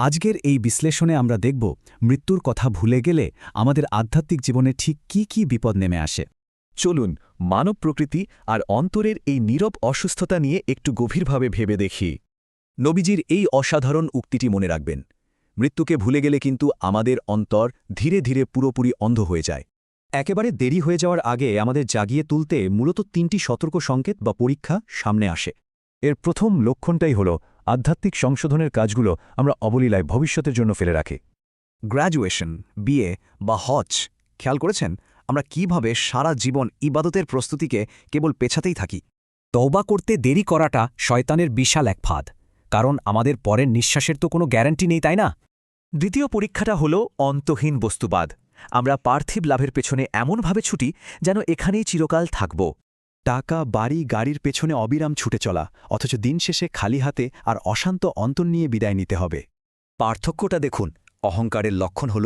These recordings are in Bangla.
আজকের এই বিশ্লেষণে আমরা দেখব মৃত্যুর কথা ভুলে গেলে আমাদের আধ্যাত্মিক জীবনে ঠিক কি কি বিপদ নেমে আসে। চলুন মানব প্রকৃতি আর অন্তরের এই নীরব অসুস্থতা নিয়ে একটু গভীরভাবে ভেবে দেখি। নবীজির এই অসাধারণ উক্তিটি মনে রাখবেন, মৃত্যুকে ভুলে গেলে কিন্তু আমাদের অন্তর ধীরে ধীরে পুরোপুরি অন্ধ হয়ে যায়। একেবারে দেরি হয়ে যাওয়ার আগে আমাদের জাগিয়ে তুলতে মূলত ৩টি সতর্ক সংকেত বা পরীক্ষা সামনে আসে। এর প্রথম লক্ষণটাই হল আধ্যাত্মিক সংশোধনের কাজগুলো আমরা অবলীলায় ভবিষ্যতের জন্য ফেলে রাখি। গ্র্যাজুয়েশন, বিয়ে বা হজ খেয়াল করেছেন আমরা কিভাবে সারা জীবন ইবাদতের প্রস্তুতিকে কেবল পেছাতেই থাকি। তওবা করতে দেরি করাটা শয়তানের বিশাল এক ফাঁদ, কারণ আমাদের পরের নিঃশ্বাসের তো কোনো গ্যারান্টি নেই, তাই না? দ্বিতীয় পরীক্ষাটা হল অন্তহীন বস্তুবাদ। আমরা পার্থিব লাভের পেছনে এমনভাবে ছুটি যেন এখানেই চিরকাল থাকব। টাকা, বাড়ি, গাড়ির পেছনে অবিরাম ছুটে চলা, অথচ দিন শেষে খালি হাতে আর অশান্ত অন্তর নিয়ে বিদায় নিতে হবে। পার্থক্যটা দেখুন, অহংকারের লক্ষণ হল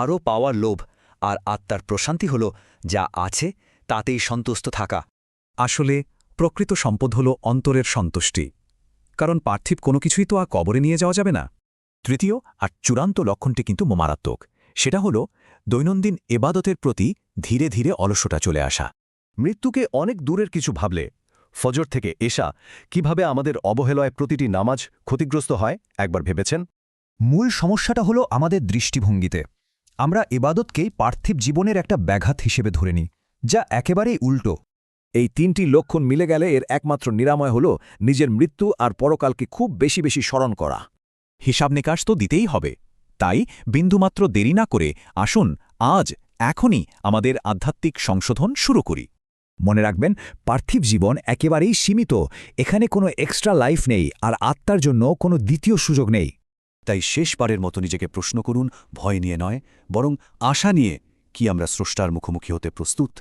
আরও পাওয়ার লোভ, আর আত্মার প্রশান্তি হল যা আছে তাতেই সন্তুষ্ট থাকা। আসলে প্রকৃত সম্পদ হল অন্তরের সন্তুষ্টি, কারণ পার্থিব কোনো কিছুই তো আর কবরে নিয়ে যাওয়া যাবে না। তৃতীয় আর চূড়ান্ত লক্ষণটি কিন্তু মারাত্মক। সেটা হল দৈনন্দিন এবাদতের প্রতি ধীরে ধীরে অলসতা চলে আসা। মৃত্যুকে অনেক দূরের কিছু ভাবলে ফজর থেকে এশা কিভাবে আমাদের অবহেলায় প্রতিটি নামাজ ক্ষতিগ্রস্ত হয় একবার ভেবেছেন? মূল সমস্যাটা হলো আমাদের দৃষ্টিভঙ্গিতে। আমরা এবাদতকেই পার্থিব জীবনের একটা ব্যাঘাত হিসেবে ধরে নিই, যা একেবারেই উল্টো। এই ৩টি লক্ষণ মিলে গেলে এর একমাত্র নিরাময় হল নিজের মৃত্যু আর পরকালকে খুব বেশি বেশি স্মরণ করা। হিসাব নিকাশ তো দিতেই হবে, তাই বিন্দুমাত্র দেরি না করে আসুন আজ এখনই আমাদের আধ্যাত্মিক সংশোধন শুরু করি। মনে রাখবেন, পার্থিব জীবন একেবারেই সীমিত। এখানে কোনো এক্সট্রা লাইফ নেই, আর আত্মার জন্য কোনো দ্বিতীয় সুযোগ নেই। তাই শেষবারের মতো নিজেকে প্রশ্ন করুন, ভয় নিয়ে নয়, বরং আশা নিয়ে, কি আমরা স্রষ্টার মুখোমুখি হতে প্রস্তুত?